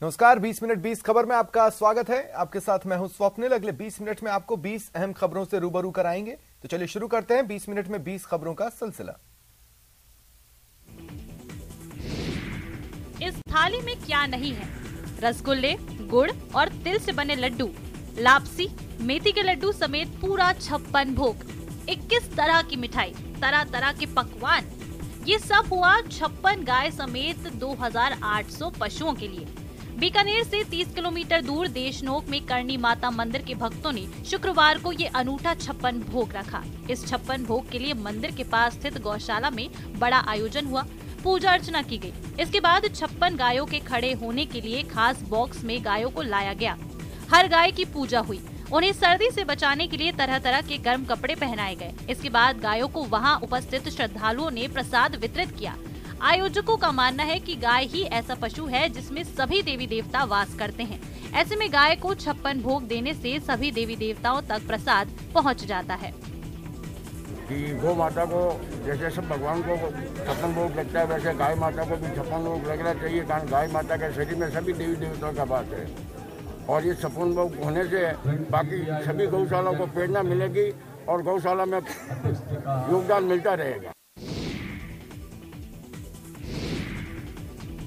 नमस्कार, 20 मिनट 20 खबर में आपका स्वागत है। आपके साथ मैं हूं स्वप्निल। अगले 20 मिनट में आपको 20 अहम खबरों से रूबरू कराएंगे। तो चलिए शुरू करते हैं 20 मिनट में 20 खबरों का सिलसिला। इस थाली में क्या नहीं है? रसगुल्ले, गुड़ और तिल से बने लड्डू, लापसी, मेथी के लड्डू समेत पूरा 56 भोग, 21 तरह की मिठाई, तरह तरह के पकवान। ये सब हुआ 56 गाय समेत 2800 पशुओं के लिए। बीकानेर से 30 किलोमीटर दूर देशनोक में करणी माता मंदिर के भक्तों ने शुक्रवार को ये अनूठा 56 भोग रखा। इस 56 भोग के लिए मंदिर के पास स्थित गौशाला में बड़ा आयोजन हुआ, पूजा अर्चना की गई। इसके बाद 56 गायों के खड़े होने के लिए खास बॉक्स में गायों को लाया गया। हर गाय की पूजा हुई। उन्हें सर्दी से बचाने के लिए तरह तरह के गर्म कपड़े पहनाए गए। इसके बाद गायों को वहां उपस्थित श्रद्धालुओं ने प्रसाद वितरित किया। आयोजकों का मानना है कि गाय ही ऐसा पशु है जिसमें सभी देवी देवता वास करते हैं। ऐसे में गाय को 56 भोग देने से सभी देवी देवताओं तक प्रसाद पहुंच जाता है। कि गौ माता को जैसे सब भगवान को 56 भोग लगता है, वैसे गाय माता को भी 56 भोग लगना चाहिए। कारण गाय माता के शरीर में सभी देवी देवताओं का वास है और ये 56 भोग होने से बाकी सभी गौशालाओं को प्रेरणा मिलेगी और गौशाला में योगदान मिलता रहेगा।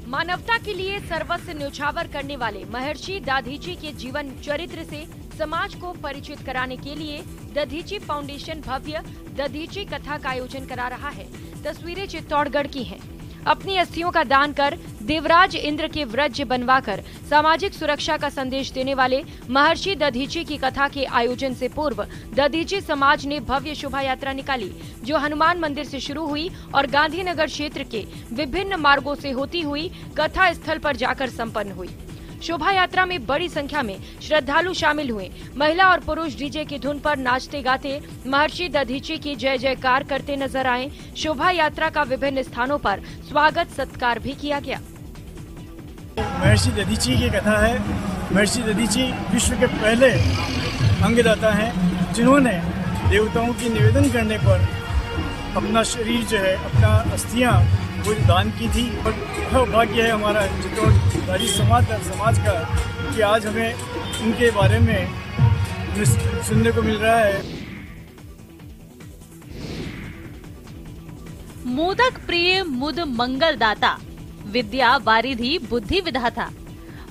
मानवता के लिए सर्वस्व न्यौछावर करने वाले महर्षि दधीची के जीवन चरित्र से समाज को परिचित कराने के लिए दधीची फाउंडेशन भव्य दधीची कथा का आयोजन करा रहा है। तस्वीरें चित्तौड़गढ़ की हैं। अपनी अस्थियों का दान कर देवराज इंद्र के व्रज बनवाकर सामाजिक सुरक्षा का संदेश देने वाले महर्षि दधीची की कथा के आयोजन से पूर्व दधीची समाज ने भव्य शोभा यात्रा निकाली, जो हनुमान मंदिर से शुरू हुई और गांधीनगर क्षेत्र के विभिन्न मार्गों से होती हुई कथा स्थल पर जाकर संपन्न हुई। शोभा यात्रा में बड़ी संख्या में श्रद्धालु शामिल हुए। महिला और पुरुष डीजे की धुन पर नाचते गाते महर्षि दधीची की जय जयकार करते नजर आए। शोभा यात्रा का विभिन्न स्थानों पर स्वागत सत्कार भी किया गया। महर्षि दधीची की कथा है। महर्षि दधीची विश्व के पहले अंगदाता हैं, जिन्होंने देवताओं की निवेदन करने पर अपना शरीर जो है, अपना अस्थियां वो दान की थी। और भाग्य है हमारा चित्तौड़गढ़ी समाज का कि आज हमें उनके बारे में सुनने को मिल रहा है। मोदक प्रिय मुद मंगलदाता, विद्या वारिधि बुद्धि विधाता।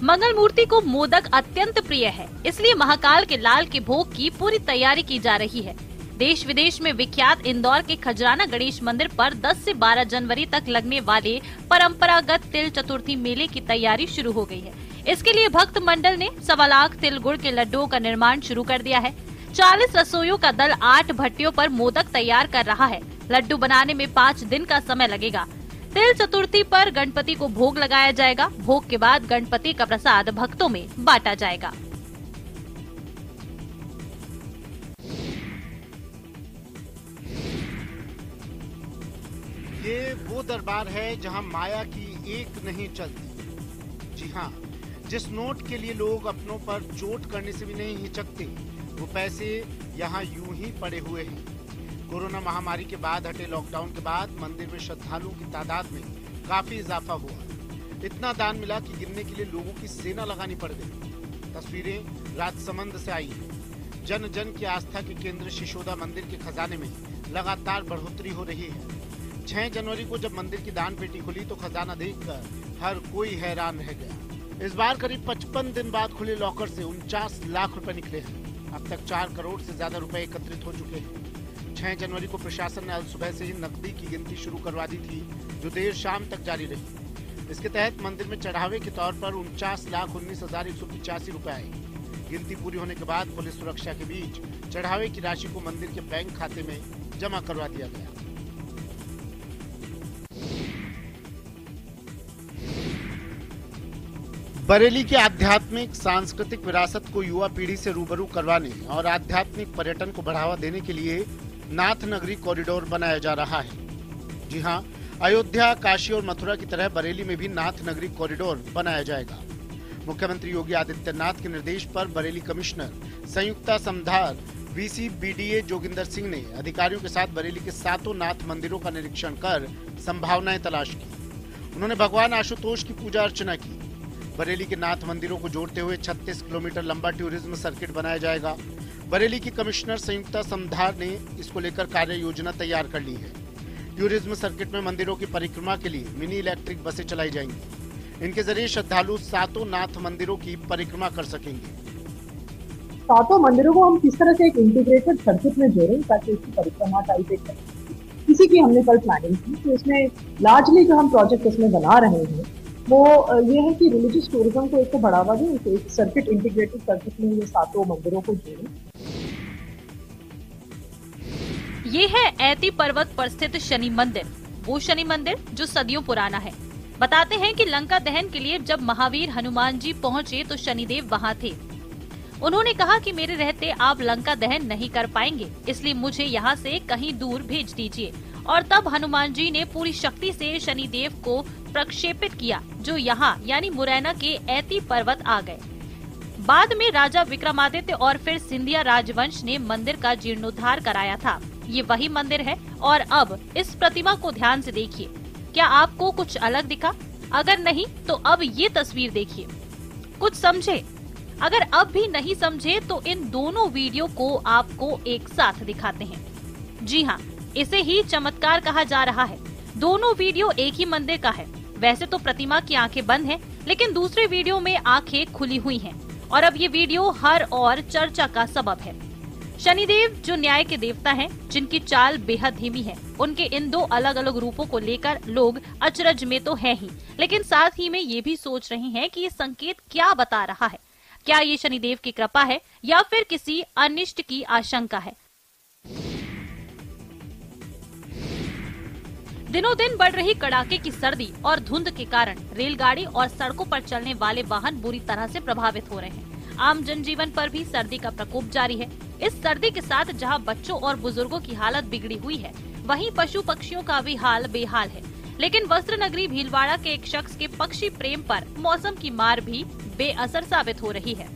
मंगल मूर्ति को मोदक अत्यंत प्रिय है, इसलिए महाकाल के लाल के भोग की पूरी तैयारी की जा रही है। देश विदेश में विख्यात इंदौर के खजराना गणेश मंदिर पर 10 से 12 जनवरी तक लगने वाले परंपरागत तिल चतुर्थी मेले की तैयारी शुरू हो गई है। इसके लिए भक्त मंडल ने 1.25 लाख तिल गुड़ के लड्डुओं का निर्माण शुरू कर दिया है। 40 रसोइयों का दल 8 भट्टियों पर मोदक तैयार कर रहा है। लड्डू बनाने में 5 दिन का समय लगेगा। तिल चतुर्थी पर गणपति को भोग लगाया जाएगा। भोग के बाद गणपति का प्रसाद भक्तों में बांटा जाएगा। ये वो दरबार है जहां माया की एक नहीं चलती। जी हाँ, जिस नोट के लिए लोग अपनों पर चोट करने से भी नहीं हिचकते, वो पैसे यहाँ यूं ही पड़े हुए हैं। कोरोना महामारी के बाद हटे लॉकडाउन के बाद मंदिर में श्रद्धालुओं की तादाद में काफी इजाफा हुआ। इतना दान मिला कि गिनने के लिए लोगों की सेना लगानी पड़ गई। तस्वीरें राजसमंद से आई हैं। जन जन की आस्था के केंद्र शिशोदा मंदिर के खजाने में लगातार बढ़ोतरी हो रही है। 6 जनवरी को जब मंदिर की दान पेटी खुली तो खजाना देखकर हर कोई हैरान रह गया। इस बार करीब 55 दिन बाद खुले लॉकर से 49 लाख रुपए निकले हैं। अब तक 4 करोड़ से ज्यादा रुपए एकत्रित हो चुके हैं। 6 जनवरी को प्रशासन ने आज सुबह से ही नकदी की गिनती शुरू करवा दी थी, जो देर शाम तक जारी रही। इसके तहत मंदिर में चढ़ावे के तौर पर 49,19,185 रुपए आए। गिनती पूरी होने के बाद पुलिस सुरक्षा के बीच चढ़ावे की राशि को मंदिर के बैंक खाते में जमा करवा दिया गया। बरेली की आध्यात्मिक सांस्कृतिक विरासत को युवा पीढ़ी से रूबरू करवाने और आध्यात्मिक पर्यटन को बढ़ावा देने के लिए नाथ नगरी कॉरिडोर बनाया जा रहा है। जी हां, अयोध्या, काशी और मथुरा की तरह बरेली में भी नाथ नगरी कॉरिडोर बनाया जाएगा। मुख्यमंत्री योगी आदित्यनाथ के निर्देश पर बरेली कमिश्नर संयुक्ता समधार वीसी बीडीए जोगिंदर सिंह ने अधिकारियों के साथ बरेली के 7 नाथ मंदिरों का निरीक्षण कर संभावनाएं तलाश की। उन्होंने भगवान आशुतोष की पूजा अर्चना की। बरेली के नाथ मंदिरों को जोड़ते हुए 36 किलोमीटर लंबा टूरिज्म सर्किट बनाया जाएगा। बरेली की कमिश्नर संयुक्ता समधार ने इसको लेकर कार्य योजना तैयार कर ली है। टूरिज्म सर्किट में मंदिरों की परिक्रमा के लिए मिनी इलेक्ट्रिक बसें चलाई जाएंगी। इनके जरिए श्रद्धालु 7 नाथ मंदिरों की परिक्रमा कर सकेंगे। 7 मंदिरों को हम किस तरह से एक इंटीग्रेटेड सर्किट में जोड़ें ताकि उसकी परिक्रमा टाइप एक किसी की हमने कल प्लानिंग की। तो इसमें लार्जली जो हम प्रोजेक्ट इसमें बना रहे हैं वो ये है कि रिलीजियस टूरिज्म को एक तो बढ़ावा दें, एक सर्किट इंटीग्रेटेड सर्किट में ये 7 मंदिरों को जोड़ें। ये है ऐती पर्वत पर स्थित शनि मंदिर, वो शनि मंदिर जो सदियों पुराना है। बताते हैं कि लंका दहन के लिए जब महावीर हनुमान जी पहुंचे तो शनिदेव वहां थे। उन्होंने कहा कि मेरे रहते आप लंका दहन नहीं कर पाएंगे, इसलिए मुझे यहाँ से कहीं दूर भेज दीजिए। और तब हनुमान जी ने पूरी शक्ति से शनिदेव को प्रक्षेपित किया, जो यहाँ यानी मुरैना के ऐती पर्वत आ गए। बाद में राजा विक्रमादित्य और फिर सिंधिया राजवंश ने मंदिर का जीर्णोद्धार कराया था। ये वही मंदिर है। और अब इस प्रतिमा को ध्यान से देखिए, क्या आपको कुछ अलग दिखा? अगर नहीं तो अब ये तस्वीर देखिए, कुछ समझे। अगर अब भी नहीं समझे तो इन दोनों वीडियो को आपको एक साथ दिखाते हैं। जी हाँ, इसे ही चमत्कार कहा जा रहा है। दोनों वीडियो एक ही मंदिर का है। वैसे तो प्रतिमा की आंखें बंद हैं, लेकिन दूसरे वीडियो में आंखें खुली हुई हैं। और अब ये वीडियो हर और चर्चा का सबब है। शनिदेव जो न्याय के देवता हैं, जिनकी चाल बेहद धीमी है, उनके इन 2 अलग अलग रूपों को लेकर लोग अचरज में तो है ही, लेकिन साथ ही में ये भी सोच रहे हैं कि ये संकेत क्या बता रहा है। क्या ये शनिदेव की कृपा है या फिर किसी अनिष्ट की आशंका है? दिनों दिन बढ़ रही कड़ाके की सर्दी और धुंध के कारण रेलगाड़ी और सड़कों पर चलने वाले वाहन बुरी तरह से प्रभावित हो रहे हैं। आम जनजीवन पर भी सर्दी का प्रकोप जारी है। इस सर्दी के साथ जहां बच्चों और बुजुर्गों की हालत बिगड़ी हुई है, वहीं पशु पक्षियों का भी हाल बेहाल है। लेकिन वस्त्र नगरी भीलवाड़ा के एक शख्स के पक्षी प्रेम पर मौसम की मार भी बेअसर साबित हो रही है।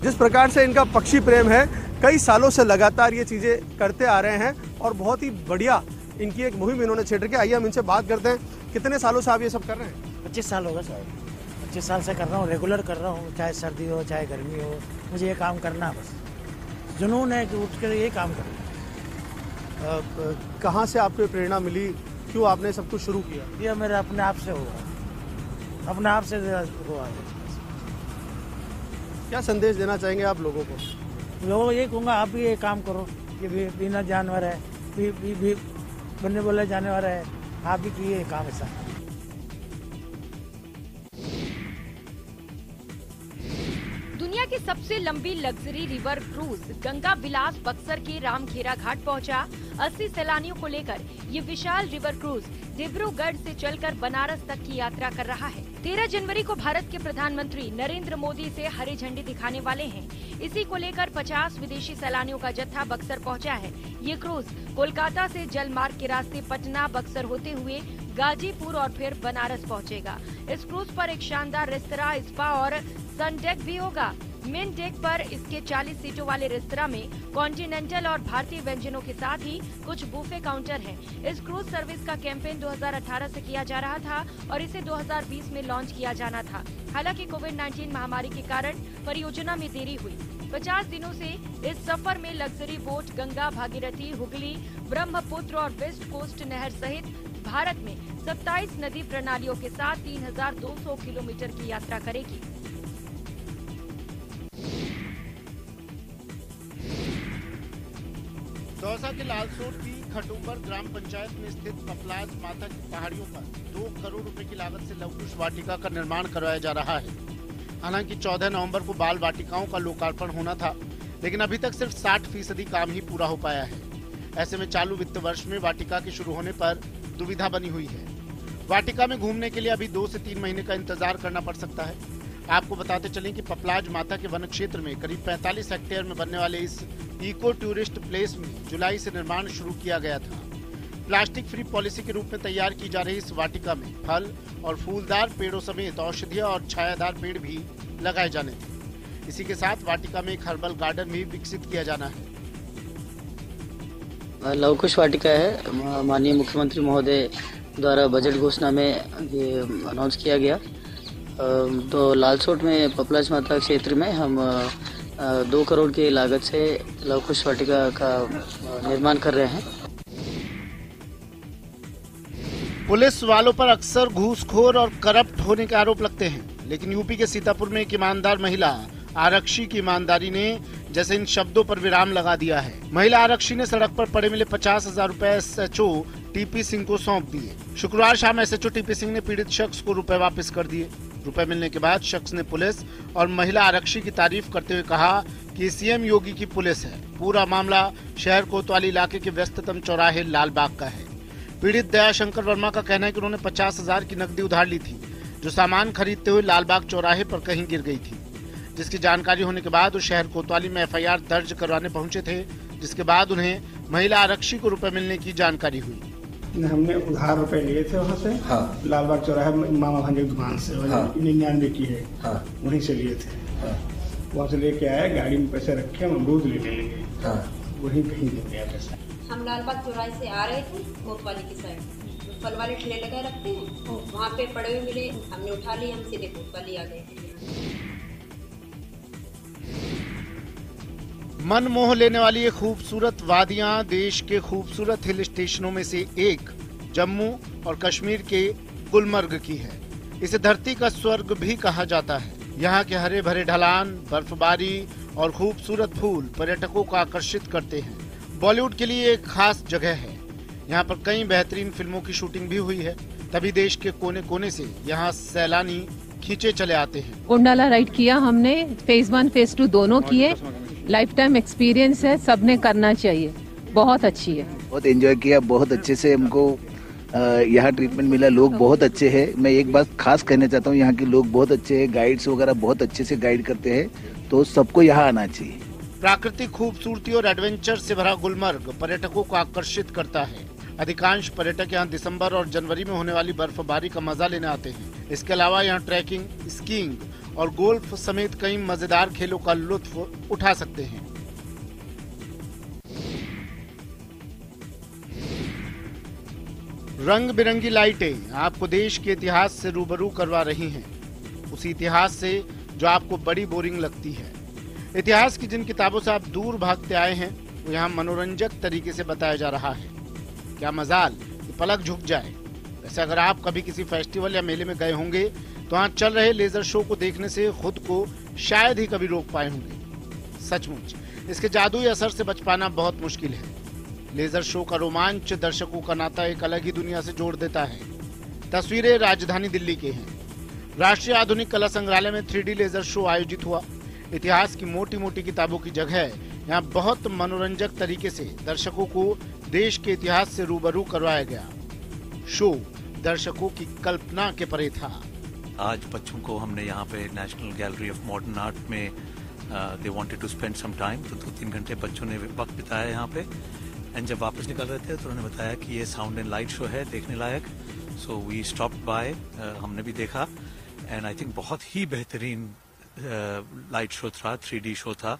जिस प्रकार से इनका पक्षी प्रेम है, कई सालों से लगातार ये चीजें करते आ रहे हैं और बहुत ही बढ़िया इनकी एक मुहिम इन्होंने छेड़ के। आइए हम इनसे बात करते हैं। कितने सालों से आप ये सब कर रहे हैं? 25 साल होगा सर। 25 साल से कर रहा हूँ, रेगुलर कर रहा हूँ, चाहे सर्दी हो चाहे गर्मी हो, मुझे ये काम करना है। बस जुनून है कि उठ कर ये काम करना। कहाँ से आपको प्रेरणा मिली, क्यों आपने सब कुछ शुरू किया? ये मेरे अपने आप से हुआ, अपने आप से हुआ। क्या संदेश देना चाहेंगे आप लोगों को? लोगों को ये कहूँगा, आप भी ये काम करो। ये भी बिना जानवर है, भी बनने बोले जानवर है, आप भी किए काम ऐसा। दुनिया की सबसे लंबी लग्जरी रिवर क्रूज गंगा विलास बक्सर के रामखेरा घाट पहुंचा। 80 सैलानियों को लेकर ये विशाल रिवर क्रूज डिब्रूगढ़ से चलकर बनारस तक की यात्रा कर रहा है। 13 जनवरी को भारत के प्रधानमंत्री नरेंद्र मोदी से हरी झंडी दिखाने वाले हैं। इसी को लेकर 50 विदेशी सैलानियों का जत्था बक्सर पहुंचा है। ये क्रूज कोलकाता से जल मार्ग के रास्ते पटना, बक्सर होते हुए गाजीपुर और फिर बनारस पहुंचेगा। इस क्रूज पर एक शानदार रेस्तरां, स्पा और सन डेक भी होगा। मेन डेक पर इसके 40 सीटों वाले रेस्तरां में कॉन्टिनेंटल और भारतीय व्यंजनों के साथ ही कुछ बुफे काउंटर हैं। इस क्रूज सर्विस का कैंपेन 2018 से किया जा रहा था और इसे 2020 में लॉन्च किया जाना था। हालांकि कोविड-19 महामारी के कारण परियोजना में देरी हुई। 50 दिनों से इस सफर में लग्जरी बोट गंगा, भागीरथी, हुगली, ब्रह्मपुत्र और वेस्ट कोस्ट नहर सहित भारत में 27 नदी प्रणालियों के साथ 3200 किलोमीटर की यात्रा करेगी। दौसा के लालसोट की खटुम्बर ग्राम पंचायत में स्थित पपलाज माता की पहाड़ियों पर 2 करोड़ रुपए की लागत से लवकुश वाटिका का निर्माण करवाया जा रहा है। हालांकि 14 नवंबर को बाल वाटिकाओं का लोकार्पण होना था, लेकिन अभी तक सिर्फ 60% काम ही पूरा हो पाया है। ऐसे में चालू वित्त वर्ष में वाटिका के शुरू होने पर दुविधा बनी हुई है। वाटिका में घूमने के लिए अभी 2 से 3 महीने का इंतजार करना पड़ सकता है। आपको बताते चलें कि पपलाज माता के वन क्षेत्र में करीब 45 हेक्टेयर में बनने वाले इस इको टूरिस्ट प्लेस में जुलाई से निर्माण शुरू किया गया था। प्लास्टिक फ्री पॉलिसी के रूप में तैयार की जा रही इस वाटिका में फल और फूलदार पेड़ों समेत औषधीय और छायादार पेड़ भी लगाए जाने थे। इसी के साथ वाटिका में एक हर्बल गार्डन भी विकसित किया जाना है। लवकुश वाटिका है, माननीय मुख्यमंत्री महोदय द्वारा बजट घोषणा में ये अनाउंस किया गया तो लालसोट में पपलाज माता क्षेत्र में हम 2 करोड़ की लागत से लव कुश वाटिका का निर्माण कर रहे हैं। पुलिस वालों पर अक्सर घूसखोर और करप्ट होने के आरोप लगते हैं, लेकिन यूपी के सीतापुर में एक ईमानदार महिला आरक्षी की ईमानदारी ने जैसे इन शब्दों पर विराम लगा दिया है। महिला आरक्षी ने सड़क पर पड़े मिले 50,000 रुपए एसएचओ टीपी सिंह को सौंप दिए। शुक्रवार शाम एसएचओ टीपी सिंह ने पीड़ित शख्स को रुपए वापस कर दिए। रुपए मिलने के बाद शख्स ने पुलिस और महिला आरक्षी की तारीफ करते हुए कहा कि सीएम योगी की पुलिस है। पूरा मामला शहर कोतवाली इलाके के व्यस्ततम चौराहे लालबाग का है। पीड़ित दयाशंकर वर्मा का कहना है कि उन्होंने 50,000 की नकदी उधार ली थी, जो सामान खरीदते हुए लालबाग चौराहे पर कहीं गिर गई थी, जिसकी जानकारी होने के बाद वो शहर कोतवाली में एफआईआर दर्ज करवाने पहुंचे थे, जिसके बाद उन्हें महिला आरक्षी को रुपए मिलने की जानकारी हुई। हमने उधार रुपए लिए थे वहाँ से, हाँ। लालबाग चौराहे मामा भांजे की दुकान से, 99 की है, हाँ। वहीं से लिए थे, हाँ। वहाँ से लेके आए, गाड़ी में पैसे रखे, हम अमरूद लेने लगे, हाँ। वहीं कहीं दे दिया पैसा। हम लालबाग चौराहे से आ रहे थे कोतवाली की साइड, फल वाले ठेले लगाए रखते हैं, वहाँ पे पड़े हुए मिले, हमने उठा लिए, हम सीधे कोतवाली आ गए। मन मोह लेने वाली ये खूबसूरत वादियां देश के खूबसूरत हिल स्टेशनों में से एक जम्मू और कश्मीर के गुलमर्ग की है। इसे धरती का स्वर्ग भी कहा जाता है। यहाँ के हरे भरे ढलान, बर्फबारी और खूबसूरत फूल पर्यटकों को आकर्षित करते हैं। बॉलीवुड के लिए एक खास जगह है। यहाँ पर कई बेहतरीन फिल्मों की शूटिंग भी हुई है, तभी देश के कोने कोने से यहाँ सैलानी खींचे चले आते हैं। गोंडाला राइड किया हमने, फेज 1 फेज 2 दोनों किए। लाइफ टाइम एक्सपीरियंस है, सबने करना चाहिए, बहुत अच्छी है। बहुत एंजॉय किया, बहुत अच्छे से हमको यहाँ ट्रीटमेंट मिला, लोग बहुत अच्छे हैं। मैं एक बात खास कहना चाहता हूँ, यहाँ के लोग बहुत अच्छे हैं, गाइड्स वगैरह बहुत अच्छे से गाइड करते हैं, तो सबको यहाँ आना चाहिए। प्राकृतिक खूबसूरती और एडवेंचर से भरा गुलमर्ग पर्यटकों को आकर्षित करता है। अधिकांश पर्यटक यहाँ दिसंबर और जनवरी में होने वाली बर्फबारी का मजा लेने आते हैं। इसके अलावा यहाँ ट्रैकिंग, स्कीइंग और गोल्फ समेत कई मजेदार खेलों का लुत्फ उठा सकते हैं। रंग बिरंगी लाइटें आपको देश के इतिहास से रूबरू करवा रही हैं, उसी इतिहास से जो आपको बड़ी बोरिंग लगती है। इतिहास की जिन किताबों से आप दूर भागते आए हैं, वो यहाँ मनोरंजक तरीके से बताया जा रहा है। क्या मजाल कि पलक झुक जाए। वैसे अगर आप कभी किसी फेस्टिवल या मेले में गए होंगे तो वहाँ चल रहे लेजर शो को देखने से खुद को शायद ही कभी रोक पाए होंगे। सचमुच इसके जादुई असर से बच पाना बहुत मुश्किल है। लेजर शो का रोमांच दर्शकों का नाता एक अलग ही दुनिया से जोड़ देता है। तस्वीरें राजधानी दिल्ली के हैं। राष्ट्रीय आधुनिक कला संग्रहालय में 3D लेजर शो आयोजित हुआ। इतिहास की मोटी मोटी किताबों की जगह यहाँ बहुत मनोरंजक तरीके से दर्शकों को देश के इतिहास से रूबरू करवाया गया। शो दर्शकों की कल्पना के परे था। आज बच्चों को हमने यहाँ पे National Gallery of Modern Art में they wanted to spend some time, तो 2-3 घंटे बच्चों ने वक्त बिताया यहाँ पे। एंड जब वापस निकल रहे थे तो उन्होंने बताया कि ये साउंड एंड लाइट शो है, देखने लायक। सो वी स्टॉप्ड बाय, हमने भी देखा एंड आई थिंक बहुत ही बेहतरीन लाइट शो था, 3D शो था।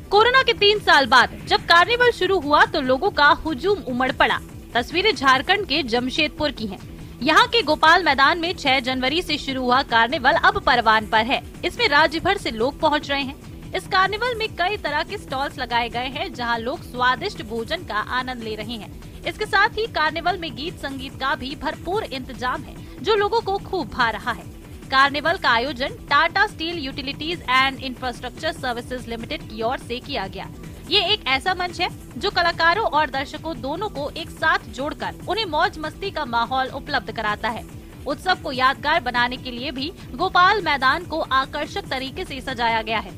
कोरोना के 3 साल बाद जब कार्निवल शुरू हुआ तो लोगों का हुजूम उमड़ पड़ा। तस्वीरें झारखंड के जमशेदपुर की हैं। यहाँ के गोपाल मैदान में 6 जनवरी से शुरू हुआ कार्निवल अब परवान पर है। इसमें राज्य भर से लोग पहुँच रहे हैं। इस कार्निवल में कई तरह के स्टॉल्स लगाए गए हैं, जहाँ लोग स्वादिष्ट भोजन का आनंद ले रहे हैं। इसके साथ ही कार्निवल में गीत संगीत का भी भरपूर इंतजाम है, जो लोगों को खूब भा रहा है। कार्निवल का आयोजन Tata steel utilities and infrastructure services limited की ओर से किया गया। ये एक ऐसा मंच है जो कलाकारों और दर्शकों दोनों को एक साथ जोड़कर उन्हें मौज मस्ती का माहौल उपलब्ध कराता है। उत्सव को यादगार बनाने के लिए भी गोपाल मैदान को आकर्षक तरीके से सजाया गया है।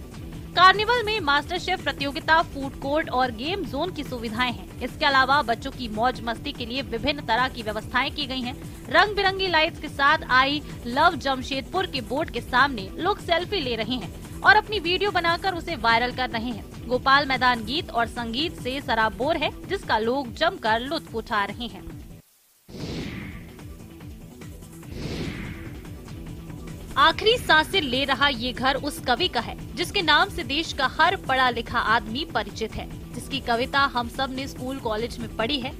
कार्निवल में मास्टर शेफ प्रतियोगिता, फूड कोर्ट और गेम जोन की सुविधाएं हैं। इसके अलावा बच्चों की मौज मस्ती के लिए विभिन्न तरह की व्यवस्थाएं की गई हैं। रंग बिरंगी लाइट्स के साथ आई लव जमशेदपुर के बोर्ड के सामने लोग सेल्फी ले रहे हैं और अपनी वीडियो बनाकर उसे वायरल कर रहे हैं। गोपाल मैदान गीत और संगीत से सराबोर है, जिसका लोग जमकर लुत्फ उठा रहे हैं। आखिरी सांसें ले रहा ये घर उस कवि का है जिसके नाम से देश का हर पढ़ा लिखा आदमी परिचित है, जिसकी कविता हम सब ने स्कूल कॉलेज में पढ़ी है।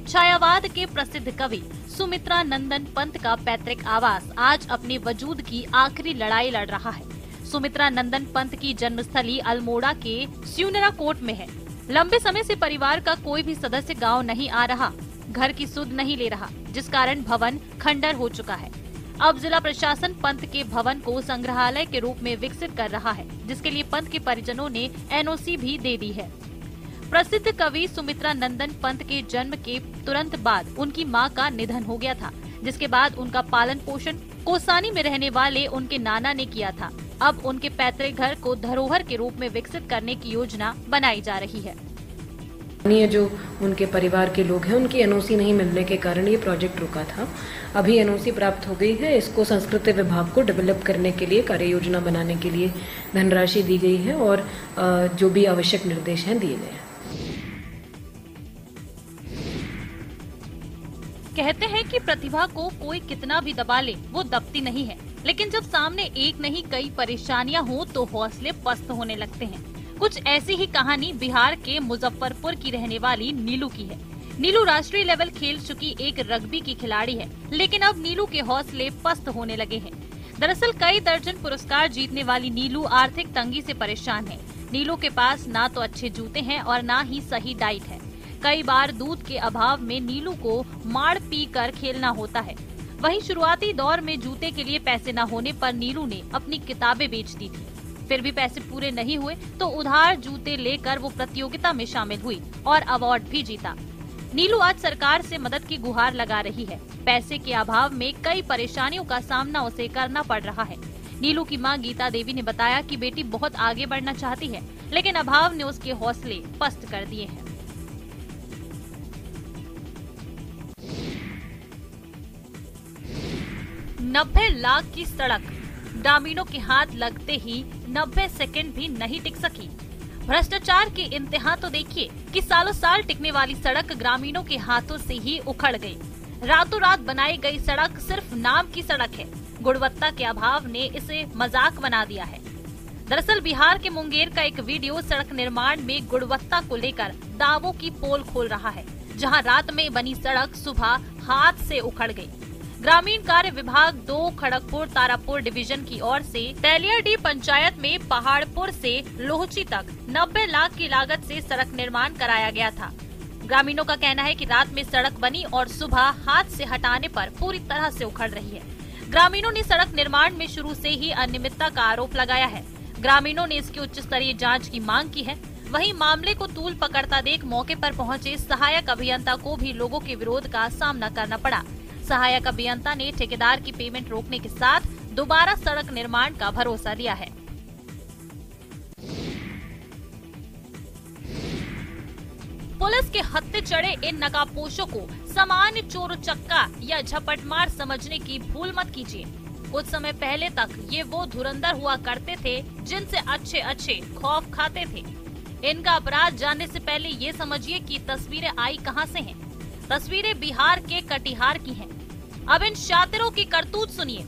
छायावाद के प्रसिद्ध कवि सुमित्रा नंदन पंत का पैतृक आवास आज अपने वजूद की आखिरी लड़ाई लड़ रहा है। सुमित्रा नंदन पंत की जन्मस्थली अल्मोड़ा के स्यूनरा कोट में है। लंबे समय से परिवार का कोई भी सदस्य गांव नहीं आ रहा, घर की सुध नहीं ले रहा, जिस कारण भवन खंडर हो चुका है। अब जिला प्रशासन पंत के भवन को संग्रहालय के रूप में विकसित कर रहा है, जिसके लिए पंत के परिजनों ने एनओसी भी दे दी है। प्रसिद्ध कवि सुमित्रा नंदन पंत के जन्म के तुरंत बाद उनकी मां का निधन हो गया था, जिसके बाद उनका पालन पोषण कोसानी में रहने वाले उनके नाना ने किया था। अब उनके पैतृक घर को धरोहर के रूप में विकसित करने की योजना बनाई जा रही है। जो उनके परिवार के लोग हैं उनकी एनओसी नहीं मिलने के कारण ये प्रोजेक्ट रुका था। अभी एनओसी प्राप्त हो गई है। इसको संस्कृति विभाग को डेवलप करने के लिए, कार्य योजना बनाने के लिए धनराशि दी गई है और जो भी आवश्यक निर्देश हैं दिए गए हैं। कहते हैं कि प्रतिभा को कोई कितना भी दबा ले वो दबती नहीं है, लेकिन जब सामने एक नहीं कई परेशानियां हो तो हौसले पस्त होने लगते हैं। कुछ ऐसी ही कहानी बिहार के मुजफ्फरपुर की रहने वाली नीलू की है। नीलू राष्ट्रीय लेवल खेल चुकी एक रग्बी की खिलाड़ी है, लेकिन अब नीलू के हौसले पस्त होने लगे हैं। दरअसल कई दर्जन पुरस्कार जीतने वाली नीलू आर्थिक तंगी से परेशान है। नीलू के पास ना तो अच्छे जूते हैं और ना ही सही डाइट है। कई बार दूध के अभाव में नीलू को माड़ पी कर खेलना होता है। वहीं शुरुआती दौर में जूते के लिए पैसे न होने पर नीलू ने अपनी किताबें बेच दी थी। फिर भी पैसे पूरे नहीं हुए तो उधार जूते लेकर वो प्रतियोगिता में शामिल हुई और अवार्ड भी जीता। नीलू आज सरकार से मदद की गुहार लगा रही है। पैसे के अभाव में कई परेशानियों का सामना उसे करना पड़ रहा है। नीलू की मां गीता देवी ने बताया कि बेटी बहुत आगे बढ़ना चाहती है, लेकिन अभाव ने उसके हौसले पस्त कर दिए हैं। 90 लाख की सड़क ग्रामीणों के हाथ लगते ही 90 सेकंड भी नहीं टिक सकी। भ्रष्टाचार की इंतहा तो देखिए कि सालों साल टिकने वाली सड़क ग्रामीणों के हाथों से ही उखड़ गई। रातों रात बनाई गई सड़क सिर्फ नाम की सड़क है। गुणवत्ता के अभाव ने इसे मजाक बना दिया है। दरअसल बिहार के मुंगेर का एक वीडियो सड़क निर्माण में गुणवत्ता को लेकर दावों की पोल खोल रहा है, जहां रात में बनी सड़क सुबह हाथ से उखड़ गई। ग्रामीण कार्य विभाग 2 खड़गपुर तारापुर डिवीजन की ओर से तेलियाडी पंचायत में पहाड़पुर से लोहची तक 90 लाख की लागत से सड़क निर्माण कराया गया था। ग्रामीणों का कहना है कि रात में सड़क बनी और सुबह हाथ से हटाने पर पूरी तरह से उखड़ रही है। ग्रामीणों ने सड़क निर्माण में शुरू से ही अनियमितता का आरोप लगाया है। ग्रामीणों ने इसकी उच्च स्तरीय जाँच की मांग की है। वहीं मामले को तूल पकड़ता देख मौके पर पहुंचे सहायक अभियंता को भी लोगों के विरोध का सामना करना पड़ा। सहायक अभियंता ने ठेकेदार की पेमेंट रोकने के साथ दोबारा सड़क निर्माण का भरोसा दिया है। पुलिस के हत्थे चढ़े इन नकाबपोशों को सामान्य चोर चक्का या झपटमार समझने की भूल मत कीजिए। कुछ समय पहले तक ये वो धुरंधर हुआ करते थे जिनसे अच्छे अच्छे खौफ खाते थे। इनका अपराध जानने से पहले ये समझिए कि तस्वीरें आई कहां से हैं। तस्वीरें बिहार के कटिहार की हैं। अब इन शातिरों की करतूत सुनिए।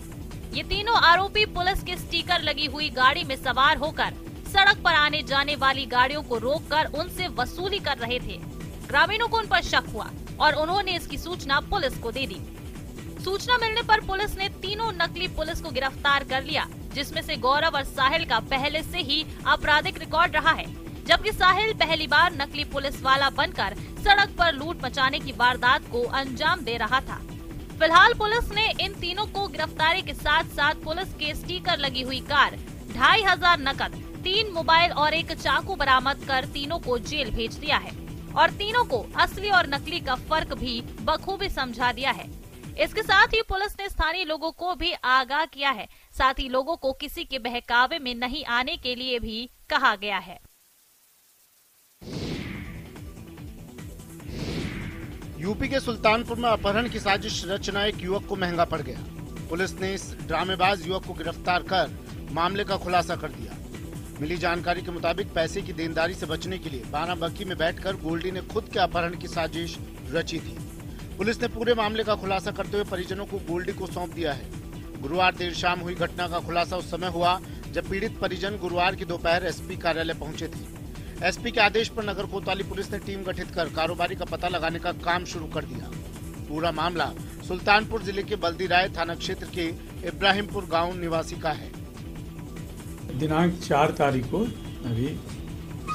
ये तीनों आरोपी पुलिस के स्टिकर लगी हुई गाड़ी में सवार होकर सड़क पर आने जाने वाली गाड़ियों को रोककर उनसे वसूली कर रहे थे। ग्रामीणों को उन पर शक हुआ और उन्होंने इसकी सूचना पुलिस को दे दी। सूचना मिलने पर पुलिस ने तीनों नकली पुलिस को गिरफ्तार कर लिया, जिसमें से गौरव और साहिल का पहले से ही आपराधिक रिकॉर्ड रहा है, जबकि साहिल पहली बार नकली पुलिस वाला बनकर सड़क पर लूट मचाने की वारदात को अंजाम दे रहा था। फिलहाल पुलिस ने इन तीनों को गिरफ्तारी के साथ साथ पुलिस के स्टिकर लगी हुई कार, 2500 नकद, 3 मोबाइल और एक चाकू बरामद कर तीनों को जेल भेज दिया है और तीनों को असली और नकली का फर्क भी बखूबी समझा दिया है। इसके साथ ही पुलिस ने स्थानीय लोगों को भी आगाह किया है। साथ ही लोगों को किसी के बहकावे में नहीं आने के लिए भी कहा गया है। यूपी के सुल्तानपुर में अपहरण की साजिश रचना एक युवक को महंगा पड़ गया। पुलिस ने इस ड्रामेबाज युवक को गिरफ्तार कर मामले का खुलासा कर दिया। मिली जानकारी के मुताबिक पैसे की देनदारी से बचने के लिए बाराबंकी में बैठकर गोल्डी ने खुद के अपहरण की साजिश रची थी। पुलिस ने पूरे मामले का खुलासा करते हुए परिजनों को गोल्डी को सौंप दिया है। गुरुवार देर शाम हुई घटना का खुलासा उस समय हुआ जब पीड़ित परिजन गुरुवार की दोपहर एसपी कार्यालय पहुंचे थे। एसपी के आदेश पर नगर कोतवाली पुलिस ने टीम गठित कर कारोबारी का पता लगाने का काम शुरू कर दिया। पूरा मामला सुल्तानपुर जिले के बल्दी राय थाना क्षेत्र के इब्राहिमपुर गांव निवासी का है। दिनांक 4 तारीख को अभी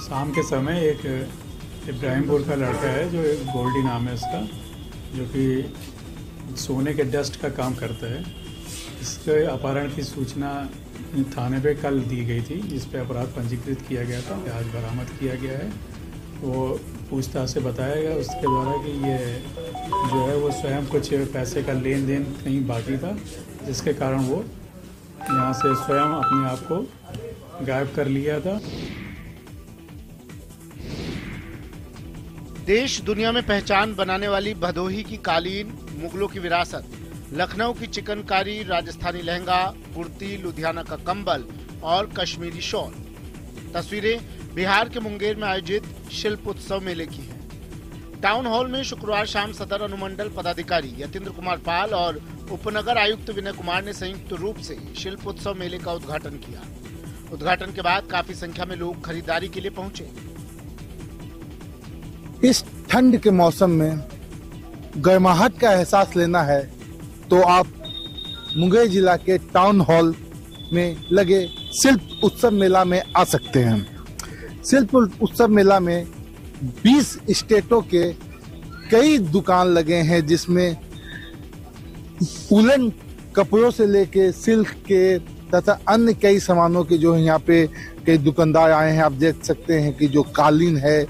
शाम के समय एक इब्राहिमपुर का लड़का है, जो एक गोल्डी नाम है इसका, जो कि सोने के डस्ट का काम करता है। इसके अपहरण की सूचना थाने पे कल दी गई थी, जिस पे अपराध पंजीकृत किया गया था, आज बरामद किया गया है। वो पूछताछ से बताया गया उसके द्वारा कि ये जो है वो स्वयं कुछ पैसे का लेन देन कहीं बाकी था, जिसके कारण वो यहाँ से स्वयं अपने आप को गायब कर लिया था। देश दुनिया में पहचान बनाने वाली भदोही की कालीन, मुगलों की विरासत, लखनऊ की चिकनकारी, राजस्थानी लहंगा, कुर्ती, लुधियाना का कंबल और कश्मीरी शॉल। तस्वीरें बिहार के मुंगेर में आयोजित शिल्प उत्सव मेले की हैं। टाउन हॉल में शुक्रवार शाम सदर अनुमंडल पदाधिकारी यतीन्द्र कुमार पाल और उपनगर आयुक्त विनय कुमार ने संयुक्त रूप से शिल्प उत्सव मेले का उद्घाटन किया। उद्घाटन के बाद काफी संख्या में लोग खरीदारी के लिए पहुंचे। इस ठंड के मौसम में गर्माहट का एहसास लेना है तो आप मुंगेर जिला के टाउन हॉल में लगे शिल्प उत्सव मेला में आ सकते हैं। शिल्प उत्सव मेला में 20 स्टेटों के कई दुकान लगे हैं, जिसमें वूलन कपड़ों से लेके सिल्क के तथा अन्य कई सामानों के जो यहाँ पे कई दुकानदार आए हैं। आप देख सकते हैं कि जो कालीन है,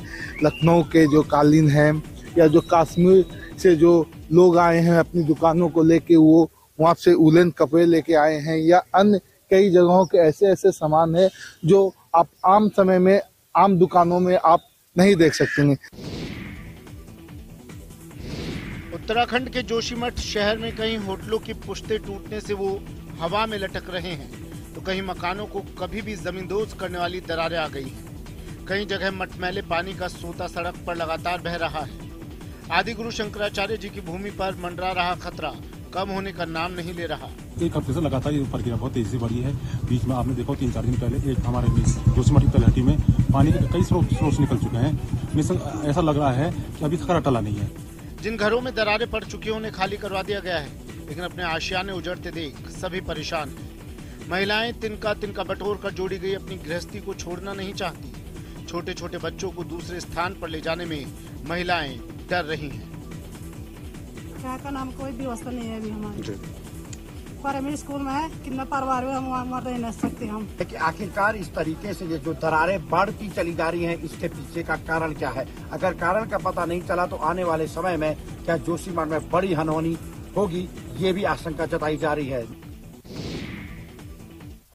लखनऊ के जो कालीन है, या जो कश्मीर से जो लोग आए हैं अपनी दुकानों को लेके, वो वहाँ से वूलन कपड़े लेके आए हैं, या अन्य कई जगहों के ऐसे ऐसे सामान है जो आप आम समय में आम दुकानों में आप नहीं देख सकते हैं। उत्तराखंड के जोशीमठ शहर में कई होटलों की पुश्ते टूटने से वो हवा में लटक रहे हैं, तो कहीं मकानों को कभी भी जमींदोज करने वाली दरारें आ गई हैं। कई जगह मटमैले पानी का सोता सड़क पर लगातार बह रहा है। आदि गुरु शंकराचार्य जी की भूमि पर मंडरा रहा खतरा कम होने का नाम नहीं ले रहा। एक हफ्ते से लगातार ये प्रक्रिया बहुत तेजी से बढ़ी है। बीच में आपने देखा 3-4 दिन पहले एक हमारे जोशीमठ की तलहटी में पानी के कई स्रोत निकल चुके हैं। ऐसा लग रहा है कि अभी खतरा टला नहीं है। जिन घरों में दरारें पड़ चुकी हैं उन्हें खाली करवा दिया गया है, लेकिन अपने आशियाने उजड़ते देख सभी परेशान हैं। महिलाएं तिनका बटोर कर जोड़ी गई अपनी गृहस्थी को छोड़ना नहीं चाहती। छोटे छोटे बच्चों को दूसरे स्थान पर ले जाने में महिलाएं डर रही हैं। क्या का नाम कोई व्यवस्था नहीं है अभी हमारे प्राइमरी स्कूल में है, कितना परिवार में हम वहाँ रह नहीं सकते हम। कि आखिरकार इस तरीके से ये जो दरारें बढ़ती चली जा रही हैं, इसके पीछे का कारण क्या है? अगर कारण का पता नहीं चला तो आने वाले समय में क्या जोशीमठ में बड़ी अनहोनी होगी, ये भी आशंका जताई जा रही है।